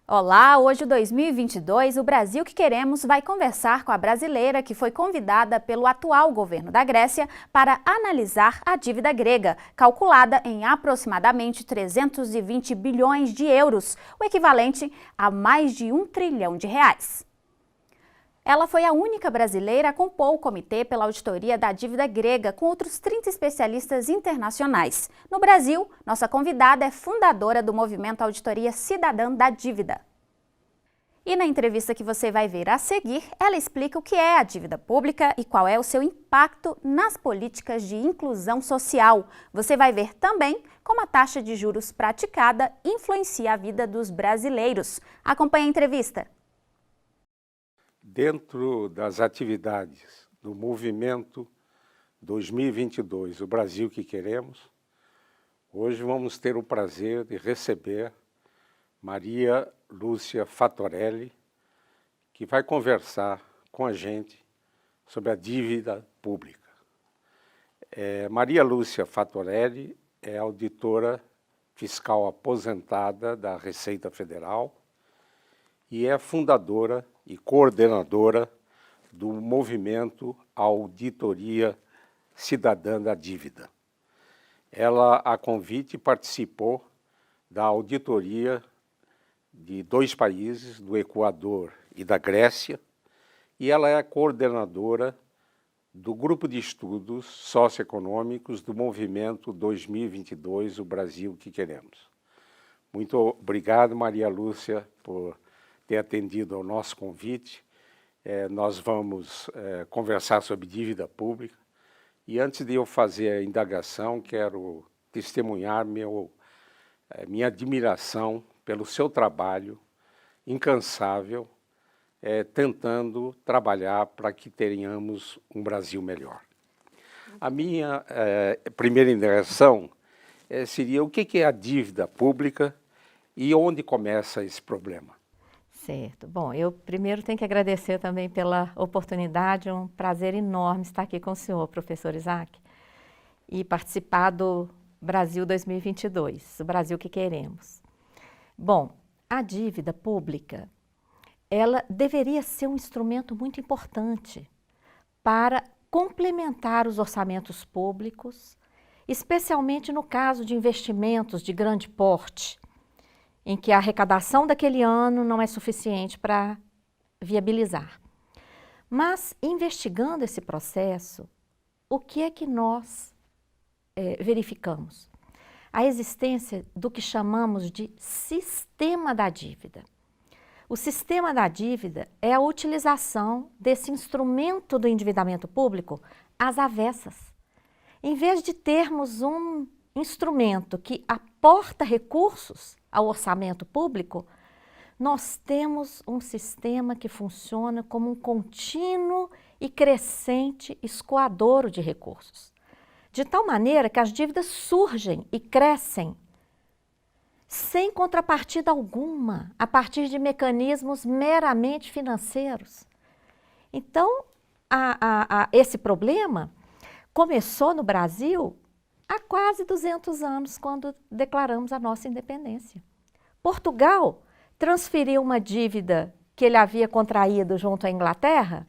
Olá, hoje 2022, o Brasil que queremos vai conversar com a brasileira que foi convidada pelo atual governo da Grécia para analisar a dívida grega, calculada em aproximadamente 320 bilhões de euros, o equivalente a mais de R$ 1 trilhão. Ela foi a única brasileira a compor o comitê pela auditoria da dívida grega, com outros 30 especialistas internacionais. No Brasil, nossa convidada é fundadora do movimento Auditoria Cidadã da Dívida. E na entrevista que você vai ver a seguir, ela explica o que é a dívida pública e qual é o seu impacto nas políticas de inclusão social. Você vai ver também como a taxa de juros praticada influencia a vida dos brasileiros. Acompanhe a entrevista. Dentro das atividades do movimento 2022, o Brasil que queremos, hoje vamos ter o prazer de receber Maria Lúcia Fattorelli, que vai conversar com a gente sobre a dívida pública. Maria Lúcia Fattorelli é auditora fiscal aposentada da Receita Federal e é fundadora e coordenadora do movimento Auditoria Cidadã da Dívida. Ela, a convite, participou da auditoria de 2 países, do Equador e da Grécia, e ela é a coordenadora do Grupo de Estudos Socioeconômicos do Movimento 2022, o Brasil que queremos. Muito obrigado, Maria Lúcia, por ter atendido ao nosso convite. Nós vamos conversar sobre dívida pública. E antes de eu fazer a indagação, quero testemunhar minha admiração pelo seu trabalho incansável, tentando trabalhar para que tenhamos um Brasil melhor. A minha primeira indagação seria o que é a dívida pública e onde começa esse problema? Certo. Bom, eu primeiro tenho que agradecer também pela oportunidade, um prazer enorme estar aqui com o senhor, professor Isaac, e participar do Brasil 2022, o Brasil que queremos. Bom, a dívida pública, ela deveria ser um instrumento muito importante para complementar os orçamentos públicos, especialmente no caso de investimentos de grande porte, em que a arrecadação daquele ano não é suficiente para viabilizar. Mas, investigando esse processo, o que é que nós verificamos? A existência do que chamamos de sistema da dívida. O sistema da dívida é a utilização desse instrumento do endividamento público às avessas. Em vez de termos um instrumento que aporta recursos ao orçamento público, nós temos um sistema que funciona como um contínuo e crescente escoadouro de recursos, de tal maneira que as dívidas surgem e crescem sem contrapartida alguma, a partir de mecanismos meramente financeiros. Então, esse problema começou no Brasil há quase 200 anos, quando declaramos a nossa independência. Portugal transferiu uma dívida que ele havia contraído junto à Inglaterra,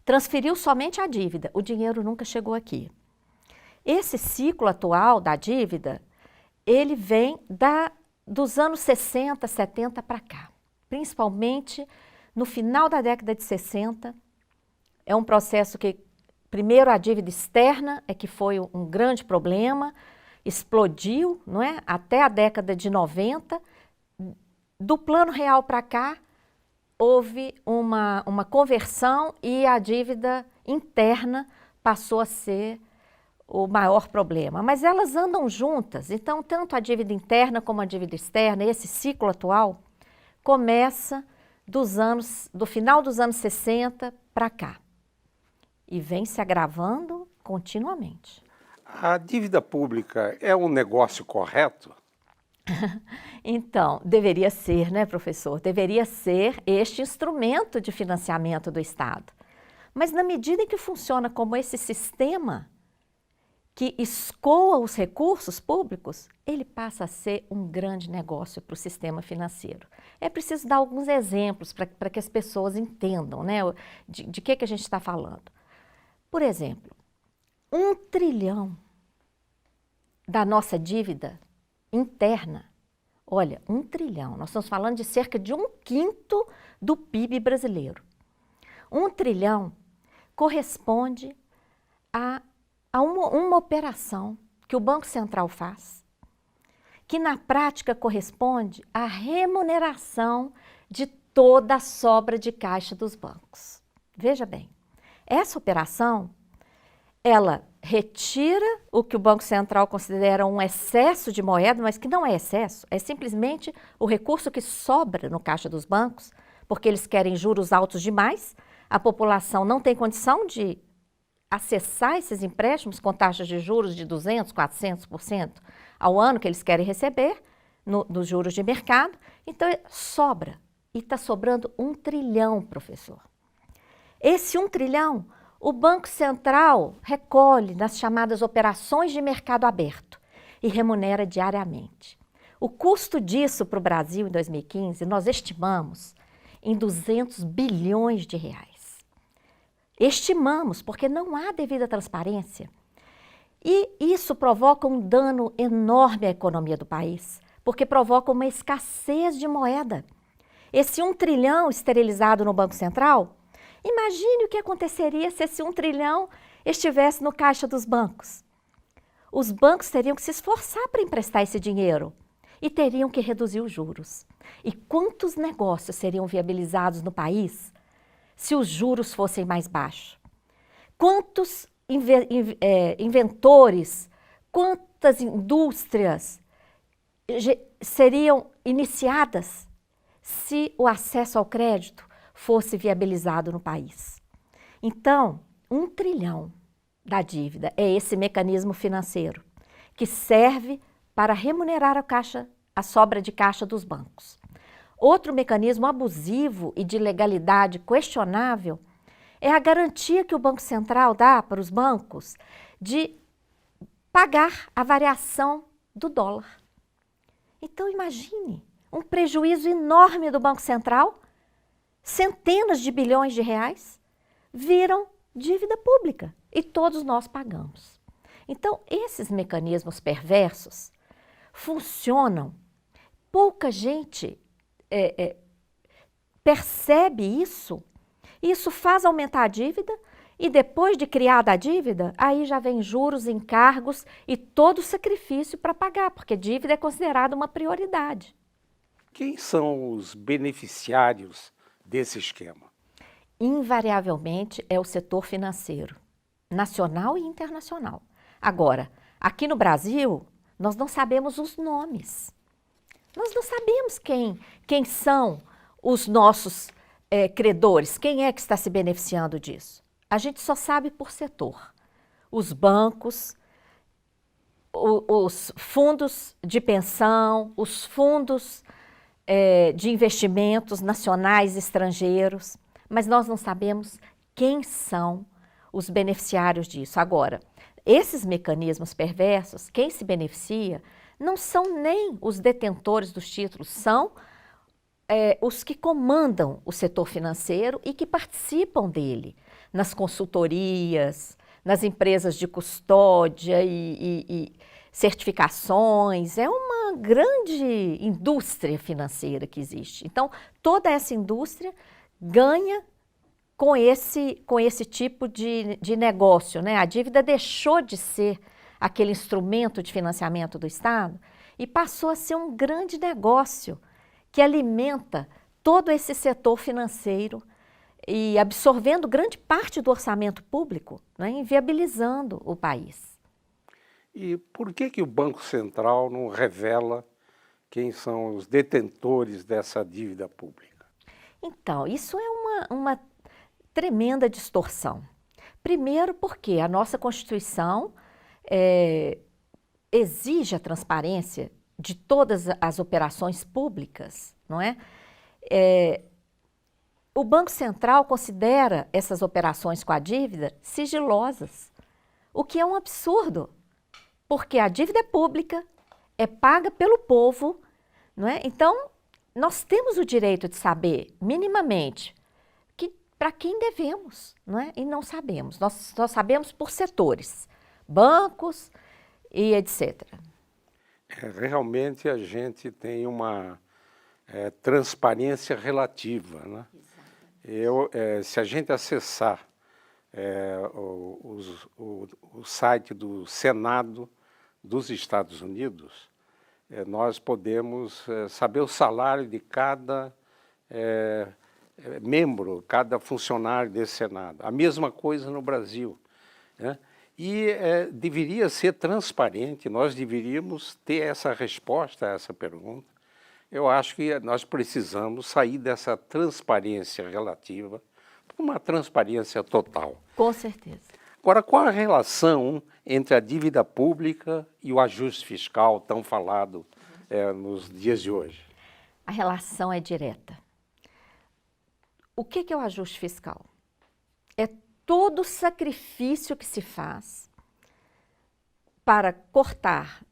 transferiu somente a dívida, o dinheiro nunca chegou aqui. Esse ciclo atual da dívida, ele vem dos anos 60, 70 para cá, principalmente no final da década de 60, é um processo que primeiro, a dívida externa é que foi um grande problema, explodiu, não é? Até a década de 90. Do Plano Real para cá, houve uma conversão e a dívida interna passou a ser o maior problema. Mas elas andam juntas, então tanto a dívida interna como a dívida externa, esse ciclo atual, começa do final dos anos 60 para cá. E vem se agravando continuamente. A dívida pública é um negócio correto? Então, deveria ser, né, professor? Deveria ser este instrumento de financiamento do Estado. Mas na medida em que funciona como esse sistema, que escoa os recursos públicos, ele passa a ser um grande negócio para o sistema financeiro. É preciso dar alguns exemplos para que as pessoas entendam, né, de que a gente está falando. Por exemplo, 1 trilhão da nossa dívida interna, olha, 1 trilhão, nós estamos falando de cerca de 1/5 do PIB brasileiro. 1 trilhão corresponde a uma operação que o Banco Central faz, que na prática corresponde à remuneração de toda a sobra de caixa dos bancos. Veja bem, essa operação, ela retira o que o Banco Central considera um excesso de moeda, mas que não é excesso, é simplesmente o recurso que sobra no caixa dos bancos, porque eles querem juros altos demais, a população não tem condição de acessar esses empréstimos com taxas de juros de 200%, 400% ao ano que eles querem receber nos juros de mercado. Então, sobra. E está sobrando 1 trilhão, professor. Esse 1 trilhão, o Banco Central recolhe nas chamadas operações de mercado aberto e remunera diariamente. O custo disso para o Brasil em 2015, nós estimamos em 200 bilhões de reais. Estimamos, porque não há devida transparência. E isso provoca um dano enorme à economia do país, porque provoca uma escassez de moeda. Esse 1 trilhão esterilizado no Banco Central, imagine o que aconteceria se esse 1 trilhão estivesse no caixa dos bancos. Os bancos teriam que se esforçar para emprestar esse dinheiro e teriam que reduzir os juros. E quantos negócios seriam viabilizados no país se os juros fossem mais baixos? Quantos inventores, quantas indústrias seriam iniciadas se o acesso ao crédito fosse viabilizado no país? Então, 1 trilhão da dívida é esse mecanismo financeiro que serve para remunerar a sobra de caixa dos bancos. Outro mecanismo abusivo e de legalidade questionável é a garantia que o Banco Central dá para os bancos de pagar a variação do dólar. Então, imagine um prejuízo enorme do Banco Central, centenas de bilhões de reais, viram dívida pública e todos nós pagamos. Então, esses mecanismos perversos funcionam. Pouca gente percebe isso, e isso faz aumentar a dívida, e depois de criada a dívida, aí já vem juros, encargos e todo o sacrifício para pagar, porque dívida é considerada uma prioridade. Quem são os beneficiários desse esquema? Invariavelmente é o setor financeiro, nacional e internacional. Agora, aqui no Brasil, nós não sabemos os nomes. Nós não sabemos quem são os nossos credores, quem é que está se beneficiando disso. A gente só sabe por setor. Os bancos, os fundos de pensão, os fundos de investimentos nacionais e estrangeiros, mas nós não sabemos quem são os beneficiários disso. Agora, esses mecanismos perversos, quem se beneficia não são nem os detentores dos títulos, são os que comandam o setor financeiro e que participam dele, nas consultorias, nas empresas de custódia e certificações. É uma grande indústria financeira que existe. Então, toda essa indústria ganha com esse tipo de negócio, né? A dívida deixou de ser aquele instrumento de financiamento do Estado e passou a ser um grande negócio que alimenta todo esse setor financeiro e absorvendo grande parte do orçamento público, né, inviabilizando o país. E por que o Banco Central não revela quem são os detentores dessa dívida pública? Então, isso é uma tremenda distorção. Primeiro porque a nossa Constituição exige a transparência de todas as operações públicas, não é? O Banco Central considera essas operações com a dívida sigilosas, o que é um absurdo, porque a dívida é pública, é paga pelo povo, não é? Então, nós temos o direito de saber, minimamente, para quem devemos, não é? E não sabemos. Nós sabemos por setores, bancos e etc. Realmente a gente tem uma transparência relativa, né? Se a gente acessar o site do Senado dos Estados Unidos, nós podemos saber o salário de cada membro, cada funcionário desse Senado. A mesma coisa no Brasil, né? E deveria ser transparente, nós deveríamos ter essa resposta a essa pergunta. Eu acho que nós precisamos sair dessa transparência relativa para uma transparência total. Com certeza. Agora, qual a relação entre a dívida pública e o ajuste fiscal tão falado nos dias de hoje? A relação é direta. O que é o ajuste fiscal? É todo o sacrifício que se faz para cortar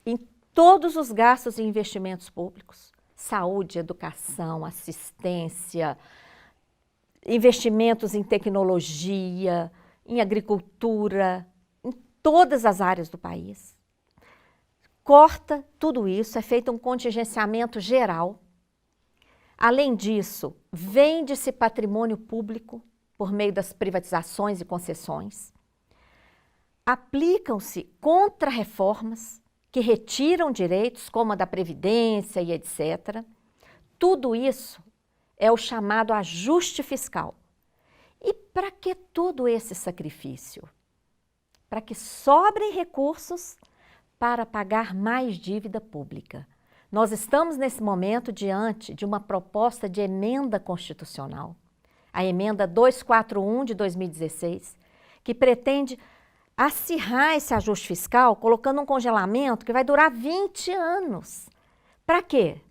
em todos os gastos e investimentos públicos, saúde, educação, assistência, investimentos em tecnologia, em agricultura, em todas as áreas do país. Corta tudo isso, é feito um contingenciamento geral. Além disso, vende-se patrimônio público por meio das privatizações e concessões. Aplicam-se contra-reformas que retiram direitos, como a da Previdência e etc. Tudo isso é o chamado ajuste fiscal. E para que todo esse sacrifício? Para que sobrem recursos para pagar mais dívida pública. Nós estamos nesse momento diante de uma proposta de emenda constitucional, a emenda 241 de 2016, que pretende acirrar esse ajuste fiscal, colocando um congelamento que vai durar 20 anos. Para quê?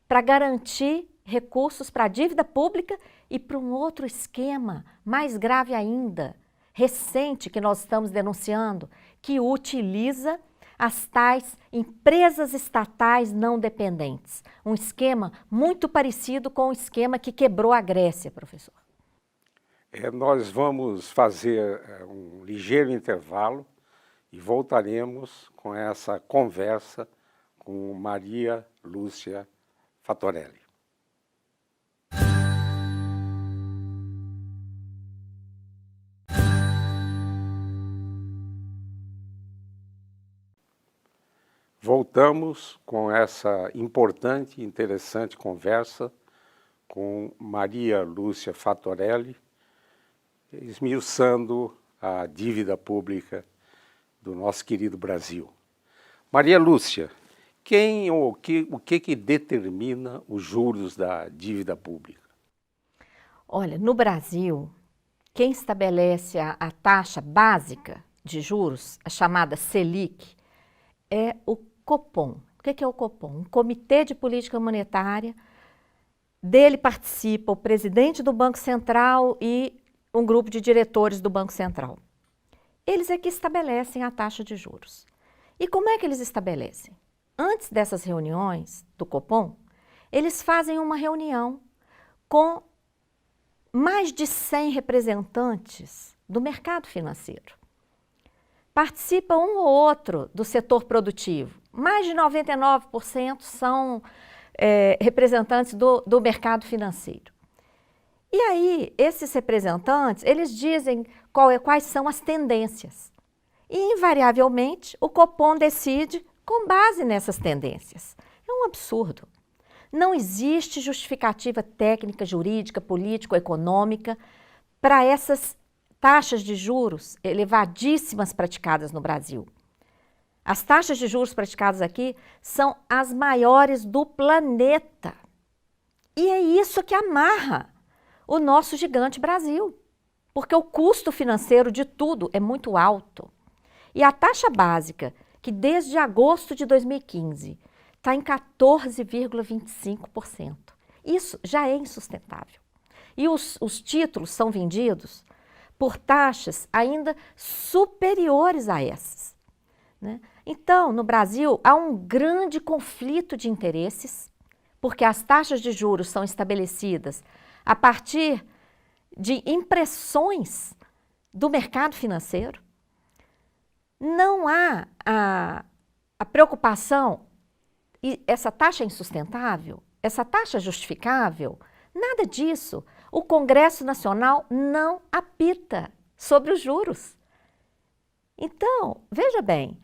Para garantir recursos para a dívida pública e para um outro esquema, mais grave ainda, recente, que nós estamos denunciando, que utiliza as tais empresas estatais não dependentes. Um esquema muito parecido com o esquema que quebrou a Grécia, professor. Nós vamos fazer um ligeiro intervalo e voltaremos com essa conversa com Maria Lúcia Fattorelli. Voltamos com essa importante e interessante conversa com Maria Lúcia Fattorelli, esmiuçando a dívida pública do nosso querido Brasil. Maria Lúcia, quem ou o que determina os juros da dívida pública? Olha, no Brasil, quem estabelece a taxa básica de juros, a chamada Selic, é o Copom. O que é o Copom? Um comitê de política monetária. Dele participa o presidente do Banco Central e um grupo de diretores do Banco Central. Eles é que estabelecem a taxa de juros. E como é que eles estabelecem? Antes dessas reuniões do Copom, eles fazem uma reunião com mais de 100 representantes do mercado financeiro. Participa um ou outro do setor produtivo. Mais de 99% são representantes do mercado financeiro. E aí, esses representantes, eles dizem quais são as tendências. E, invariavelmente, o Copom decide com base nessas tendências. É um absurdo. Não existe justificativa técnica, jurídica, político-econômica para essas taxas de juros elevadíssimas praticadas no Brasil. As taxas de juros praticadas aqui são as maiores do planeta. E é isso que amarra o nosso gigante Brasil, porque o custo financeiro de tudo é muito alto. E a taxa básica, que desde agosto de 2015 está em 14,25%. Isso já é insustentável. E os títulos são vendidos por taxas ainda superiores a essas. né? Então, no Brasil, há um grande conflito de interesses, porque as taxas de juros são estabelecidas a partir de impressões do mercado financeiro. Não há a preocupação, e essa taxa é insustentável, essa taxa é justificável, nada disso. O Congresso Nacional não apita sobre os juros. Então, veja bem,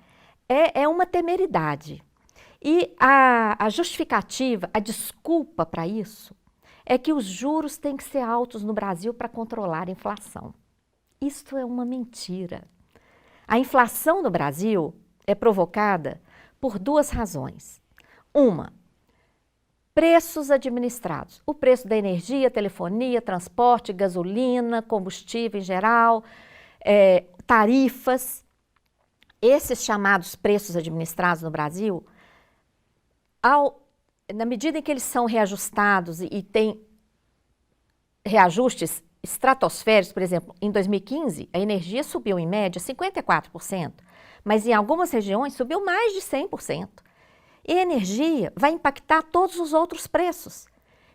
é uma temeridade. E a justificativa, a desculpa para isso, é que os juros têm que ser altos no Brasil para controlar a inflação. Isso é uma mentira. A inflação no Brasil é provocada por duas razões. Uma, preços administrados. O preço da energia, telefonia, transporte, gasolina, combustível em geral, tarifas. Esses chamados preços administrados no Brasil, na medida em que eles são reajustados e têm reajustes estratosféricos, por exemplo, em 2015, a energia subiu em média 54%, mas em algumas regiões subiu mais de 100%. E a energia vai impactar todos os outros preços.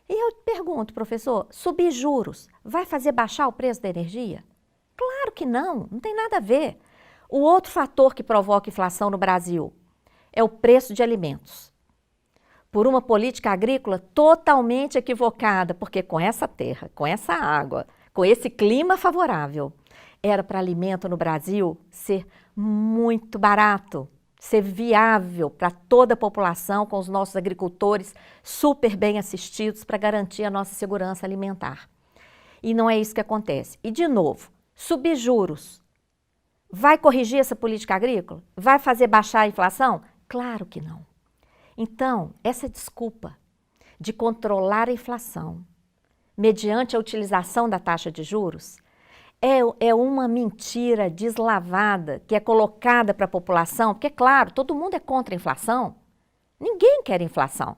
E eu pergunto, professor, subir juros vai fazer baixar o preço da energia? Claro que não, não tem nada a ver. O outro fator que provoca inflação no Brasil é o preço de alimentos. Por uma política agrícola totalmente equivocada, porque com essa terra, com essa água, com esse clima favorável, era para alimento no Brasil ser muito barato, ser viável para toda a população, com os nossos agricultores super bem assistidos para garantir a nossa segurança alimentar. E não é isso que acontece. E, de novo, subir juros vai corrigir essa política agrícola? Vai fazer baixar a inflação? Claro que não. Então, essa desculpa de controlar a inflação mediante a utilização da taxa de juros é uma mentira deslavada que é colocada para a população, porque, claro, todo mundo é contra a inflação. Ninguém quer inflação.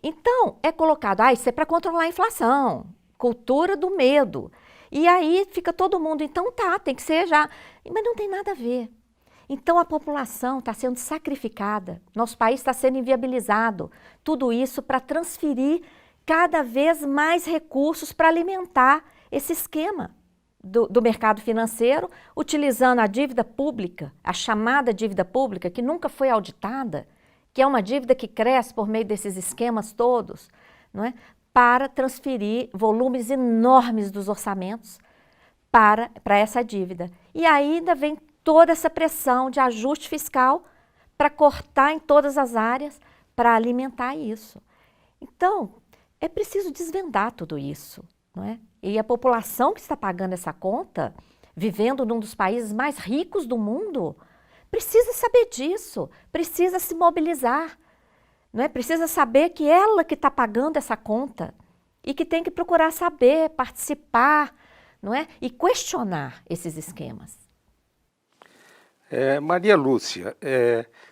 Então, é colocado, isso é para controlar a inflação, cultura do medo. E aí fica todo mundo, então tem que ser já. Mas não tem nada a ver. Então a população está sendo sacrificada, nosso país está sendo inviabilizado. Tudo isso para transferir cada vez mais recursos para alimentar esse esquema do mercado financeiro, utilizando a dívida pública, a chamada dívida pública, que nunca foi auditada, que é uma dívida que cresce por meio desses esquemas todos, não é? Para transferir volumes enormes dos orçamentos para essa dívida. E ainda vem toda essa pressão de ajuste fiscal para cortar em todas as áreas para alimentar isso. Então, é preciso desvendar tudo isso, não é? E a população que está pagando essa conta, vivendo num dos países mais ricos do mundo, precisa saber disso, precisa se mobilizar. Não é? Precisa saber que ela que está pagando essa conta e que tem que procurar saber, participar, não é? E questionar esses esquemas. Maria Lúcia,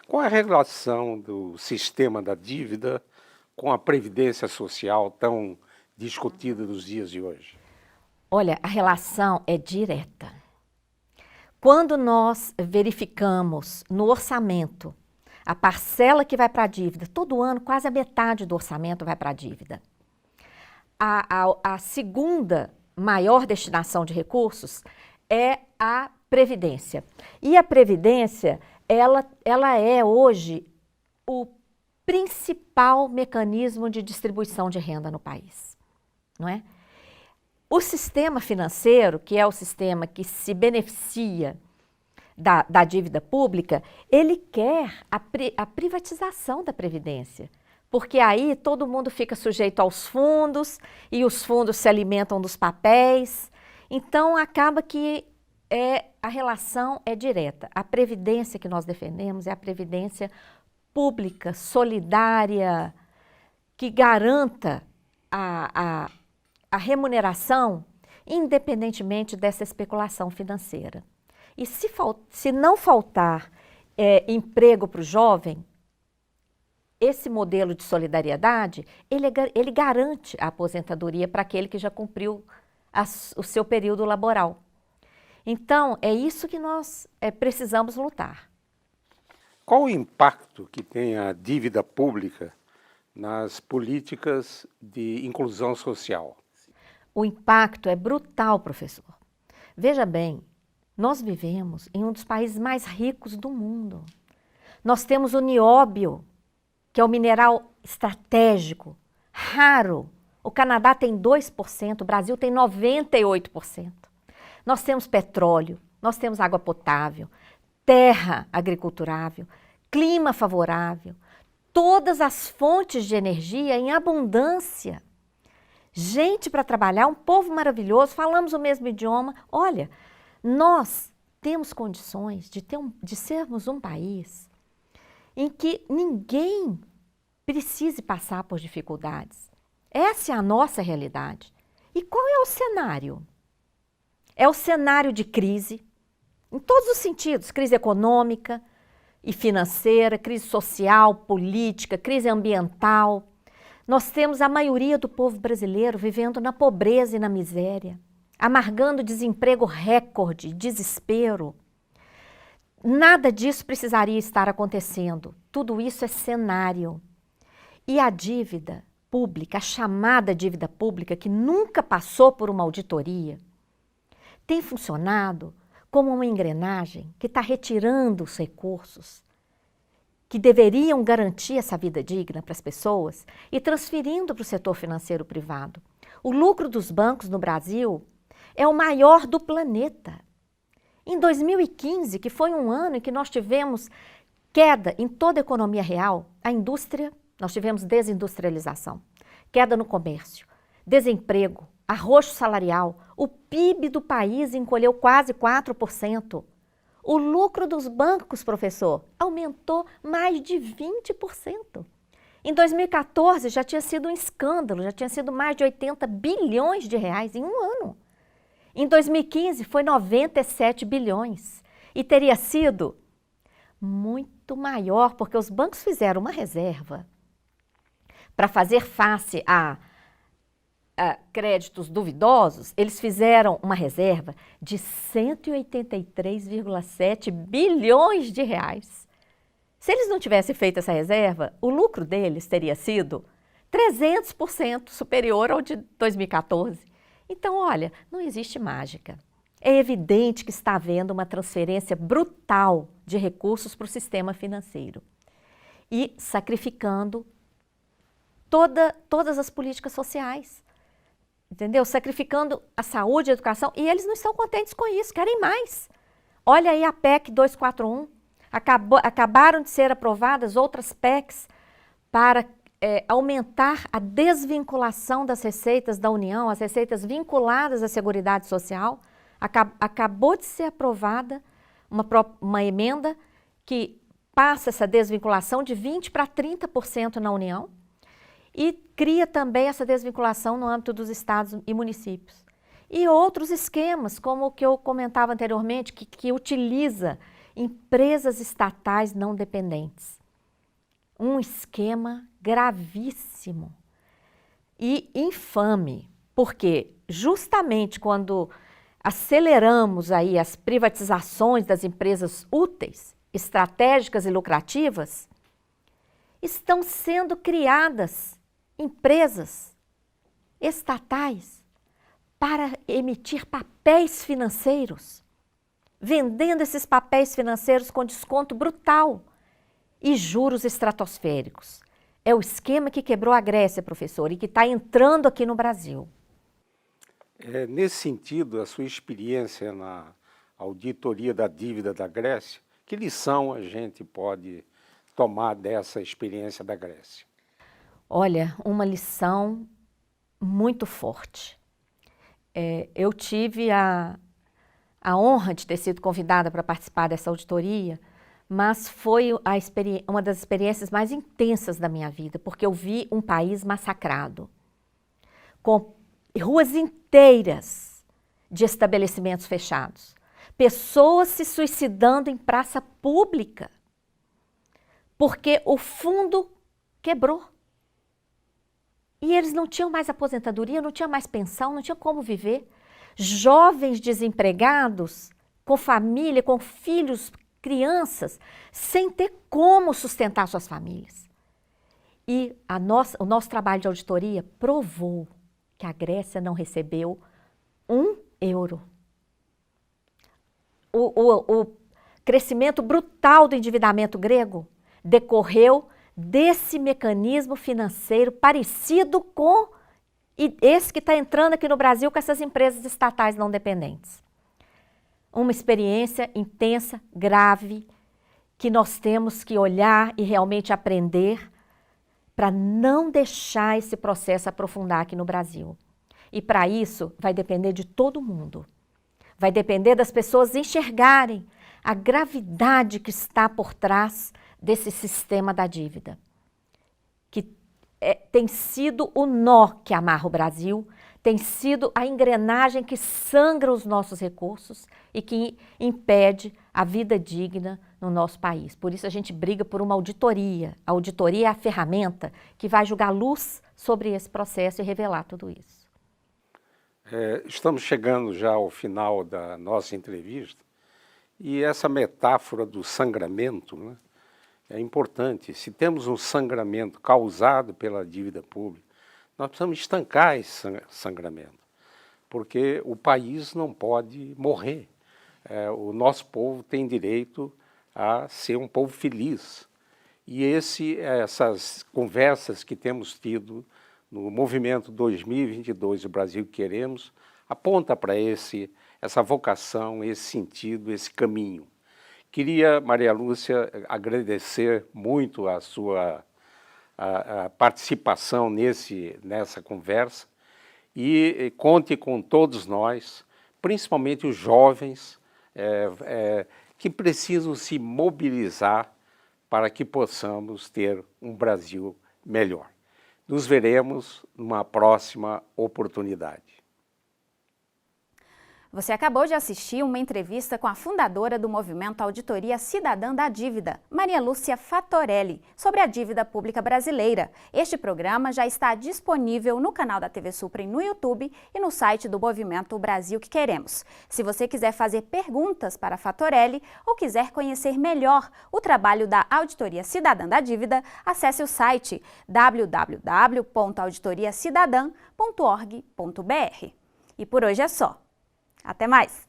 qual é a relação do sistema da dívida com a previdência social tão discutida nos dias de hoje? Olha, a relação é direta. Quando nós verificamos no orçamento a parcela que vai para a dívida, todo ano quase a metade do orçamento vai para a dívida. A segunda maior destinação de recursos é a Previdência. E a Previdência, ela é hoje o principal mecanismo de distribuição de renda no país, não é? O sistema financeiro, que é o sistema que se beneficia da dívida pública, ele quer a privatização da Previdência, porque aí todo mundo fica sujeito aos fundos e os fundos se alimentam dos papéis, então acaba que a relação é direta. A Previdência que nós defendemos é a Previdência pública, solidária, que garanta a remuneração independentemente dessa especulação financeira. E se não faltar emprego para o jovem, esse modelo de solidariedade, ele garante a aposentadoria para aquele que já cumpriu o seu período laboral. Então, é isso que nós precisamos lutar. Qual o impacto que tem a dívida pública nas políticas de inclusão social? O impacto é brutal, professor. Veja bem, nós vivemos em um dos países mais ricos do mundo. Nós temos o nióbio, que é o mineral estratégico, raro. O Canadá tem 2%, o Brasil tem 98%. Nós temos petróleo, nós temos água potável, terra agriculturável, clima favorável, todas as fontes de energia em abundância. Gente para trabalhar, um povo maravilhoso, falamos o mesmo idioma. Olha, nós temos condições de sermos um país em que ninguém precise passar por dificuldades. Essa é a nossa realidade. E qual é o cenário? É o cenário de crise, em todos os sentidos, crise econômica e financeira, crise social, política, crise ambiental. Nós temos a maioria do povo brasileiro vivendo na pobreza e na miséria, amargando desemprego recorde, desespero. Nada disso precisaria estar acontecendo. Tudo isso é cenário. E a dívida pública, a chamada dívida pública, que nunca passou por uma auditoria, tem funcionado como uma engrenagem que está retirando os recursos que deveriam garantir essa vida digna para as pessoas e transferindo para o setor financeiro privado. O lucro dos bancos no Brasil é o maior do planeta. Em 2015, que foi um ano em que nós tivemos queda em toda a economia real, a indústria, nós tivemos desindustrialização, queda no comércio, desemprego, arroxo salarial, o PIB do país encolheu quase 4%. O lucro dos bancos, professor, aumentou mais de 20%. Em 2014 já tinha sido um escândalo, já tinha sido mais de 80 bilhões de reais em um ano. Em 2015 foi 97 bilhões e teria sido muito maior, porque os bancos fizeram uma reserva para fazer face a créditos duvidosos. Eles fizeram uma reserva de 183,7 bilhões de reais. Se eles não tivessem feito essa reserva, o lucro deles teria sido 300% superior ao de 2014. Então, olha, não existe mágica. É evidente que está havendo uma transferência brutal de recursos para o sistema financeiro e sacrificando todas as políticas sociais, entendeu? Sacrificando a saúde, a educação, e eles não estão contentes com isso, querem mais. Olha aí a PEC 241, acabaram de ser aprovadas outras PECs para aumentar a desvinculação das receitas da União, as receitas vinculadas à Seguridade Social. Acabou de ser aprovada uma emenda que passa essa desvinculação de 20% para 30% na União e cria também essa desvinculação no âmbito dos estados e municípios. E outros esquemas, como o que eu comentava anteriormente, que utiliza empresas estatais não dependentes. Um esquema gravíssimo e infame, porque justamente quando aceleramos aí as privatizações das empresas úteis, estratégicas e lucrativas, estão sendo criadas empresas estatais para emitir papéis financeiros, vendendo esses papéis financeiros com desconto brutal e juros estratosféricos. É o esquema que quebrou a Grécia, professor, e que está entrando aqui no Brasil. Nesse sentido, a sua experiência na auditoria da dívida da Grécia, que lição a gente pode tomar dessa experiência da Grécia? Olha, uma lição muito forte. Eu tive a honra de ter sido convidada para participar dessa auditoria, mas foi uma das experiências mais intensas da minha vida, porque eu vi um país massacrado, com ruas inteiras de estabelecimentos fechados, pessoas se suicidando em praça pública, porque o fundo quebrou. E eles não tinham mais aposentadoria, não tinham mais pensão, não tinham como viver. Jovens desempregados, com família, com filhos crianças sem ter como sustentar suas famílias. E o nosso trabalho de auditoria provou que a Grécia não recebeu €1. O crescimento brutal do endividamento grego decorreu desse mecanismo financeiro parecido com esse que está entrando aqui no Brasil com essas empresas estatais não dependentes. Uma experiência intensa, grave, que nós temos que olhar e realmente aprender para não deixar esse processo aprofundar aqui no Brasil. E para isso vai depender de todo mundo. Vai depender das pessoas enxergarem a gravidade que está por trás desse sistema da dívida, que tem sido o nó que amarra o Brasil, tem sido a engrenagem que sangra os nossos recursos e que impede a vida digna no nosso país. Por isso a gente briga por uma auditoria. A auditoria é a ferramenta que vai jogar luz sobre esse processo e revelar tudo isso. Estamos chegando já ao final da nossa entrevista e essa metáfora do sangramento, né, é importante. Se temos um sangramento causado pela dívida pública, nós precisamos estancar esse sangramento, porque o país não pode morrer. O nosso povo tem direito a ser um povo feliz. E essas conversas que temos tido no movimento 2022, o Brasil que queremos, aponta para essa vocação, esse sentido, esse caminho. Queria, Maria Lúcia, agradecer muito a sua participação nessa conversa e conte com todos nós, principalmente os jovens que precisam se mobilizar para que possamos ter um Brasil melhor. Nos veremos numa próxima oportunidade. Você acabou de assistir uma entrevista com a fundadora do movimento Auditoria Cidadã da Dívida, Maria Lúcia Fattorelli, sobre a dívida pública brasileira. Este programa já está disponível no canal da TV Suprem no YouTube e no site do movimento Brasil que Queremos. Se você quiser fazer perguntas para a Fattorelli ou quiser conhecer melhor o trabalho da Auditoria Cidadã da Dívida, acesse o site www.auditoriacidadã.org.br. E por hoje é só. Até mais!